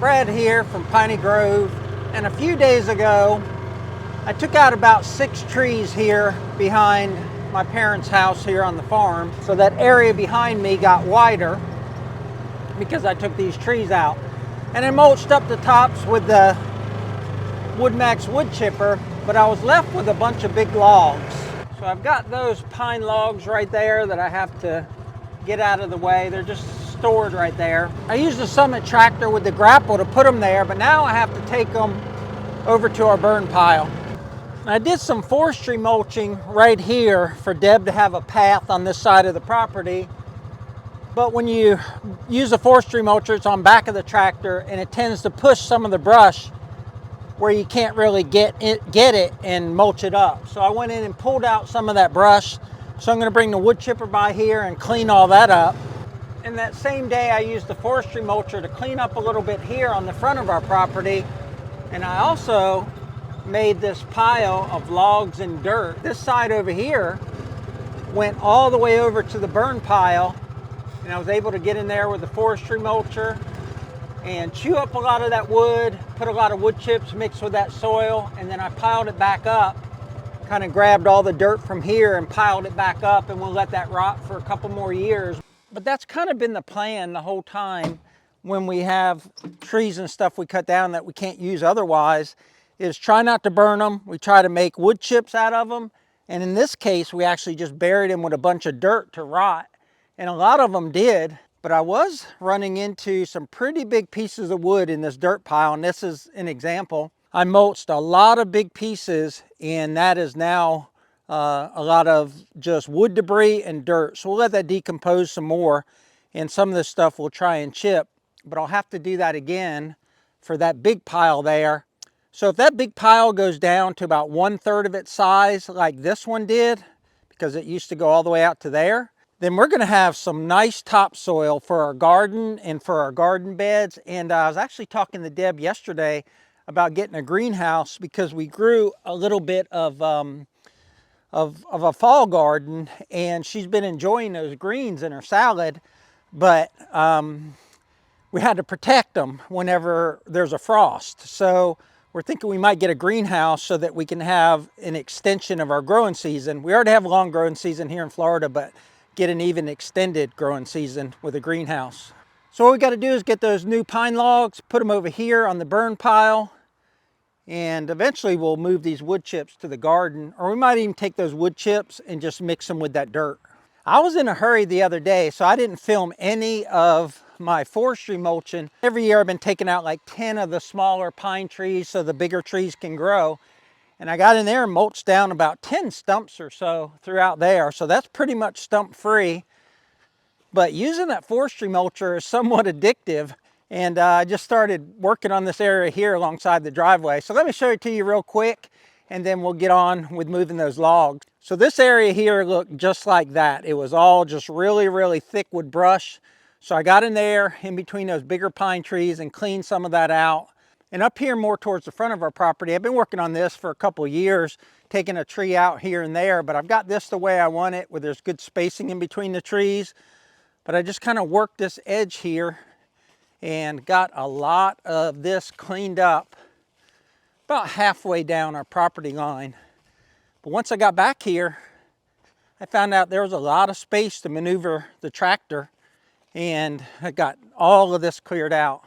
Brad here from Piney Grove, and a few days ago I took out about 6 trees here behind my parents' house here on the farm. So that area behind me got wider because I took these trees out. And I mulched up the tops with the WoodMaxx wood chipper, but I was left with a bunch of big logs. So I've got those pine logs right there that I have to get out of the way. They're just stored right there. I used the Summit tractor with the grapple to put them there, but now I have to take them over to our burn pile. I did some forestry mulching right here for Deb to have a path on this side of the property. But when you use a forestry mulcher, it's on back of the tractor and it tends to push some of the brush where you can't really get it and mulch it up. So I went in and pulled out some of that brush. So I'm going to bring the wood chipper by here and clean all that up. And that same day I used the forestry mulcher to clean up a little bit here on the front of our property. And I also made this pile of logs and dirt. This side over here went all the way over to the burn pile, and I was able to get in there with the forestry mulcher and chew up a lot of that wood, put a lot of wood chips mixed with that soil, and then I piled it back up, kind of grabbed all the dirt from here and piled it back up, and we'll let that rot for a couple more years. But that's kind of been the plan the whole time when we have trees and stuff we cut down that we can't use otherwise, is try not to burn them. We try to make wood chips out of them. And in this case, we actually just buried them with a bunch of dirt to rot. And a lot of them did, but I was running into some pretty big pieces of wood in this dirt pile. And this is an example. I mulched a lot of big pieces, and that is now a lot of just wood debris and dirt. So we'll let that decompose some more, and some of this stuff we'll try and chip, but I'll have to do that again for that big pile there. So if that big pile goes down to about 1/3 of its size like this one did, because it used to go all the way out to there, then we're going to have some nice topsoil for our garden and for our garden beds. And I was actually talking to Deb yesterday about getting a greenhouse, because we grew a little bit of a fall garden, and she's been enjoying those greens in her salad, but we had to protect them whenever there's a frost. So we're thinking we might get a greenhouse so that we can have an extension of our growing season. We already have a long growing season here in Florida, but get an even extended growing season with a greenhouse. So what we got to do is get those new pine logs, put them over here on the burn pile, and eventually we'll move these wood chips to the garden, or we might even take those wood chips and just mix them with that dirt. I was in a hurry the other day, so I didn't film any of my forestry mulching. Every year I've been taking out like 10 of the smaller pine trees so the bigger trees can grow. And I got in there and mulched down about 10 stumps or so throughout there. So that's pretty much stump free. But using that forestry mulcher is somewhat addictive. And I just started working on this area here alongside the driveway. So let me show it to you real quick, and then we'll get on with moving those logs. So this area here looked just like that. It was all just really, really thick wood brush. So I got in there in between those bigger pine trees and cleaned some of that out. And up here more towards the front of our property, I've been working on this for a couple of years, taking a tree out here and there, but I've got this the way I want it, where there's good spacing in between the trees. But I just kind of worked this edge here and got a lot of this cleaned up about halfway down our property line. But once I got back here, I found out there was a lot of space to maneuver the tractor, and I got all of this cleared out.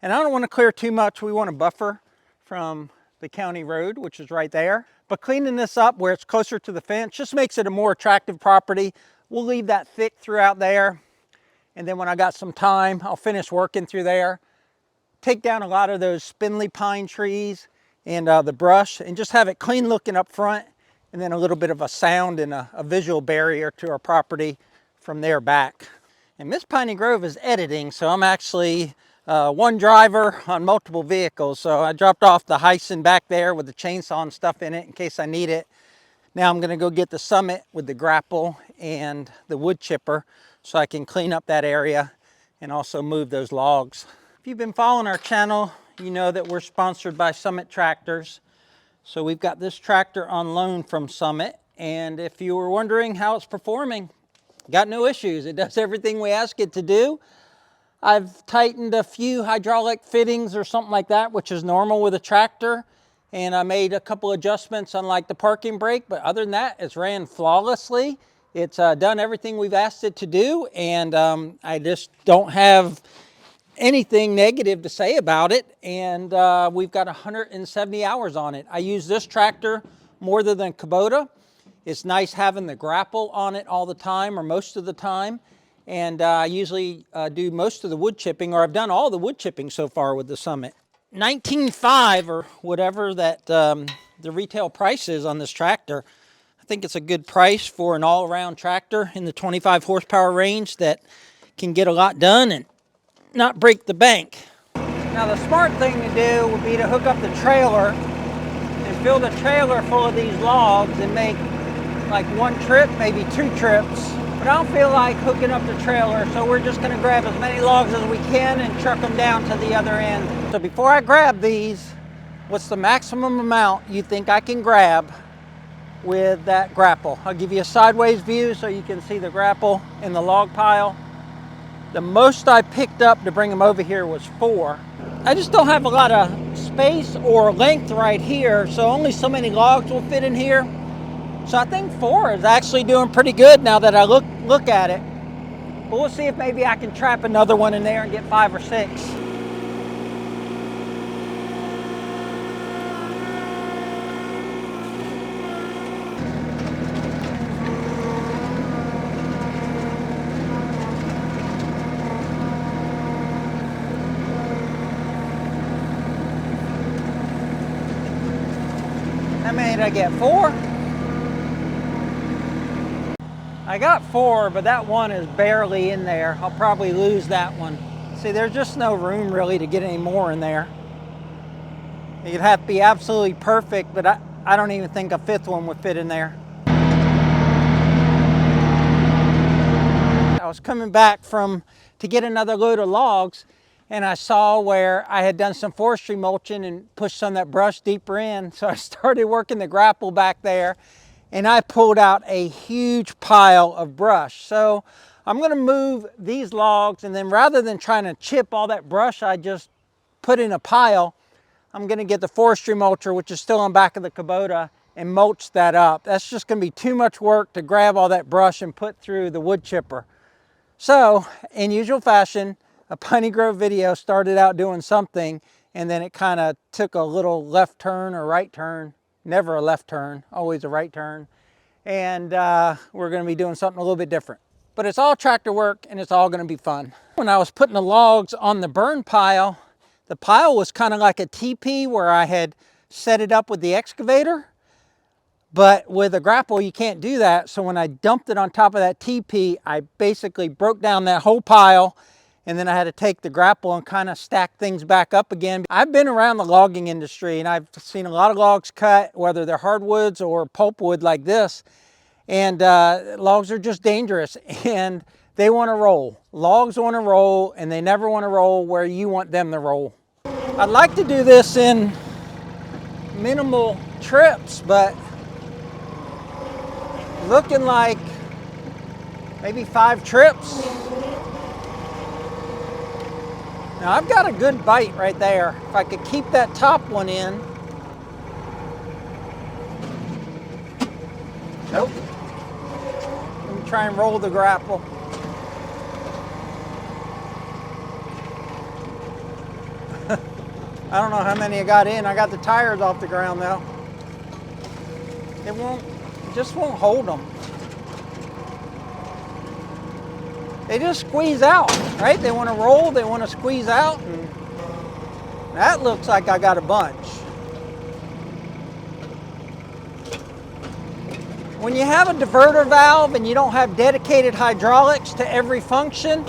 And I don't want to clear too much. We want to buffer from the county road, which is right there. But cleaning this up where it's closer to the fence just makes it a more attractive property. We'll leave that thick throughout there. And then when I got some time, I'll finish working through there, take down a lot of those spindly pine trees and the brush, and just have it clean looking up front, and then a little bit of a sound and a visual barrier to our property from there back. And Miss Piney Grove is editing, so I'm actually one driver on multiple vehicles. So I dropped off the HISUN back there with the chainsaw and stuff in it in case I need it. Now I'm going to go get the Summit with the grapple and the wood chipper so I can clean up that area and also move those logs. If you've been following our channel, you know that we're sponsored by Summit Tractors. So we've got this tractor on loan from Summit, and if you were wondering how it's performing, got no issues. It does everything we ask it to do. I've tightened a few hydraulic fittings or something like that, which is normal with a tractor. And I made a couple adjustments on like the parking brake, but other than that, it's ran flawlessly. It's done everything we've asked it to do, and I just don't have anything negative to say about it. And we've got 170 hours on it. I use this tractor more than the Kubota. It's nice having the grapple on it all the time, or most of the time. And I usually do most of the wood chipping, or I've done all the wood chipping so far with the Summit. $19,500 or whatever that the retail price is on this tractor. I think it's a good price for an all-around tractor in the 25 horsepower range that can get a lot done and not break the bank. Now the smart thing to do would be to hook up the trailer and fill the trailer full of these logs and make like one trip, maybe 2 trips. But I don't feel like hooking up the trailer, so we're just gonna grab as many logs as we can and truck them down to the other end. So before I grab these, what's the maximum amount you think I can grab with that grapple? I'll give you a sideways view so you can see the grapple in the log pile. The most I picked up to bring them over here was 4. I just don't have a lot of space or length right here, so only so many logs will fit in here. So I think 4 is actually doing pretty good now that I look at it. But we'll see if maybe I can trap another one in there and get 5 or 6. How many did I get? 4? I got 4, but that one is barely in there. I'll probably lose that one. See, there's just no room really to get any more in there. It'd have to be absolutely perfect, but I don't even think a 5th one would fit in there. I was coming back to get another load of logs, and I saw where I had done some forestry mulching and pushed some of that brush deeper in. So I started working the grapple back there, and I pulled out a huge pile of brush. So I'm gonna move these logs, and then rather than trying to chip all that brush I just put in a pile, I'm gonna get the forestry mulcher, which is still on back of the Kubota, and mulch that up. That's just gonna be too much work to grab all that brush and put through the wood chipper. So, in usual fashion, a Piney Grove video started out doing something, and then it kind of took a little left turn or right turn. Never a left turn, always a right turn. And we're gonna be doing something a little bit different. But it's all tractor work, and it's all gonna be fun. When I was putting the logs on the burn pile, the pile was kind of like a teepee where I had set it up with the excavator. But with a grapple, you can't do that. So when I dumped it on top of that teepee, I basically broke down that whole pile, and then I had to take the grapple and kind of stack things back up again. I've been around the logging industry, and I've seen a lot of logs cut, whether they're hardwoods or pulpwood like this. And logs are just dangerous, and they want to roll. Logs want to roll, and they never want to roll where you want them to roll. I'd like to do this in minimal trips, but looking like maybe 5 trips. Now I've got a good bite right there. If I could keep that top one in. Nope. Let me try and roll the grapple. I don't know how many I got in. I got the tires off the ground though. It just won't hold them. They just squeeze out, right? They want to roll, they want to squeeze out, and that looks like I got a bunch. When you have a diverter valve and you don't have dedicated hydraulics to every function,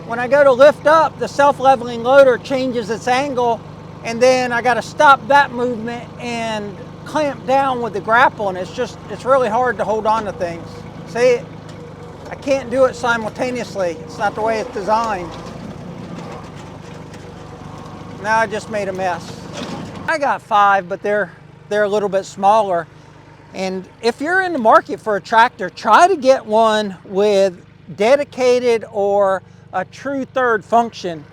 when I go to lift up, the self-leveling loader changes its angle, and then I got to stop that movement and clamp down with the grapple, and it's really hard to hold on to things. See, I can't do it simultaneously. It's not the way it's designed. Now I just made a mess. I got 5, but they're a little bit smaller. And if you're in the market for a tractor, try to get one with dedicated or a true third function.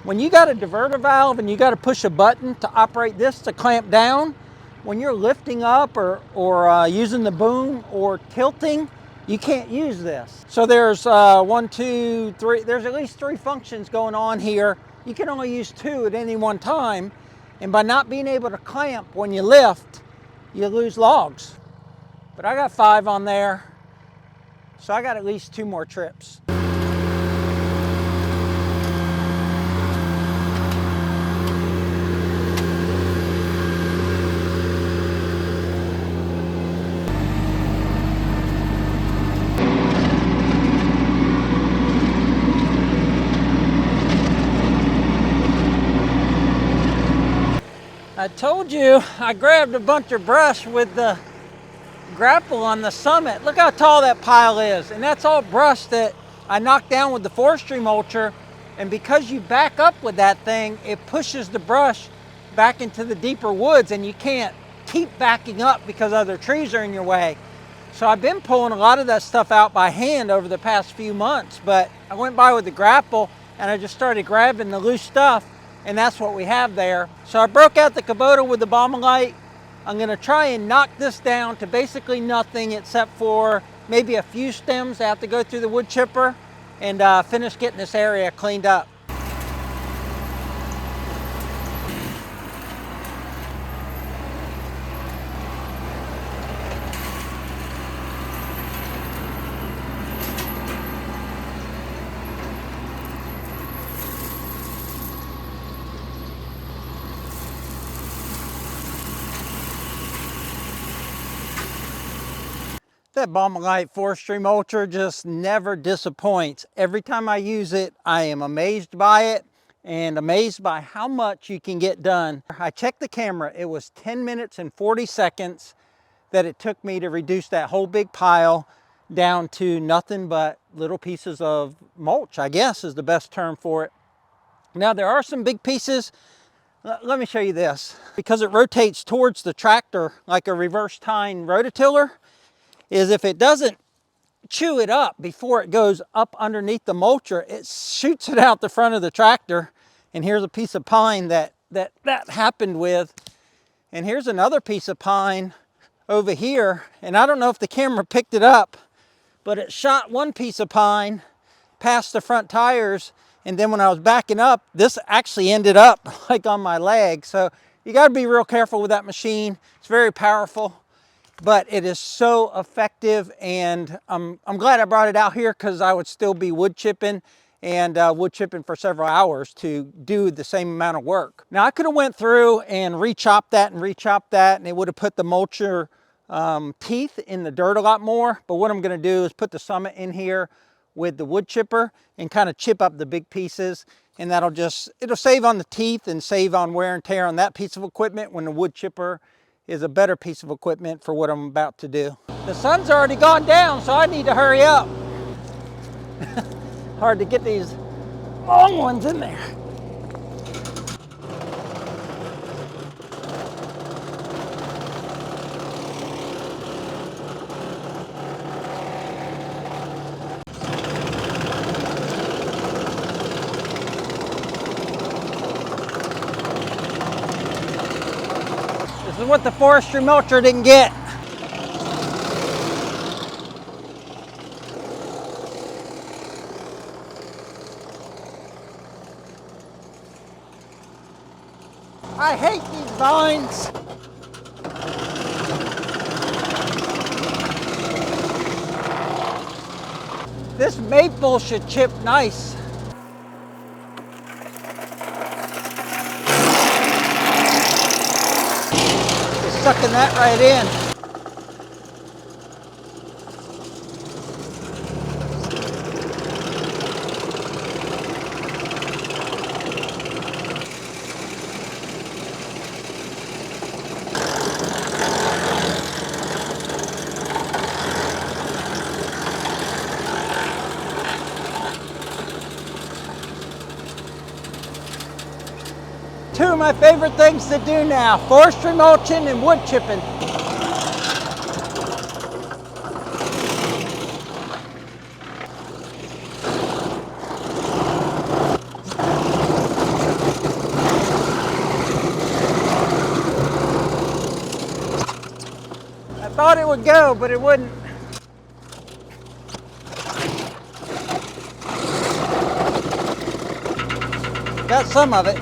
When you got a diverter valve and you got to push a button to operate this to clamp down, when you're lifting up or using the boom or tilting, you can't use this. So there's 1, 2, 3, there's at least 3 functions going on here. You can only use 2 at any one time. And by not being able to clamp when you lift, you lose logs. But I got 5 on there, so I got at least 2 more trips. I told you I grabbed a bunch of brush with the grapple on the summit. Look how tall that pile is, and that's all brush that I knocked down with the Forestry mulcher. And because you back up with that thing, it pushes the brush back into the deeper woods, and you can't keep backing up because other trees are in your way. So I've been pulling a lot of that stuff out by hand over the past few months, but I went by with the grapple and I just started grabbing the loose stuff, and that's what we have there. So I broke out the Kubota with the Baumalight. I'm gonna try and knock this down to basically nothing except for maybe a few stems that have to go through the wood chipper, and finish getting this area cleaned up. That Baumalight Forestry mulcher just never disappoints. Every time I use it, I am amazed by it and amazed by how much you can get done. I checked the camera. It was 10 minutes and 40 seconds that it took me to reduce that whole big pile down to nothing but little pieces of mulch, I guess is the best term for it. Now there are some big pieces. Let me show you this. Because it rotates towards the tractor like a reverse tine rototiller, is if it doesn't chew it up before it goes up underneath the mulcher, it shoots it out the front of the tractor. And here's a piece of pine that happened with. And here's another piece of pine over here. And I don't know if the camera picked it up, but it shot one piece of pine past the front tires. And then when I was backing up, this actually ended up like on my leg. So you got to be real careful with that machine. It's very powerful, but it is so effective, and I'm glad I brought it out here because I would still be wood chipping and wood chipping for several hours to do the same amount of work. Now I could have went through and re-chopped that, and it would have put the mulcher teeth in the dirt a lot more. But what I'm going to do is put the summit in here with the wood chipper and kind of chip up the big pieces, and it'll save on the teeth and save on wear and tear on that piece of equipment when the wood chipper is a better piece of equipment for what I'm about to do. The sun's already gone down, so I need to hurry up. Hard to get these long ones in there. This is what the Forestry mulcher didn't get. I hate these vines. This maple should chip nice. Just sucking that right in. Two of my favorite things to do now, forestry mulching and wood chipping. Thought it would go, but it wouldn't. Got some of it.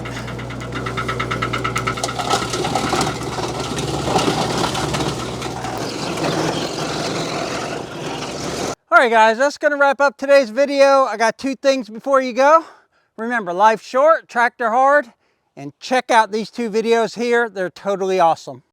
All right, guys, that's going to wrap up today's video. I got two things before you go. Remember, life's short, tractor hard, and check out these two videos here. They're totally awesome.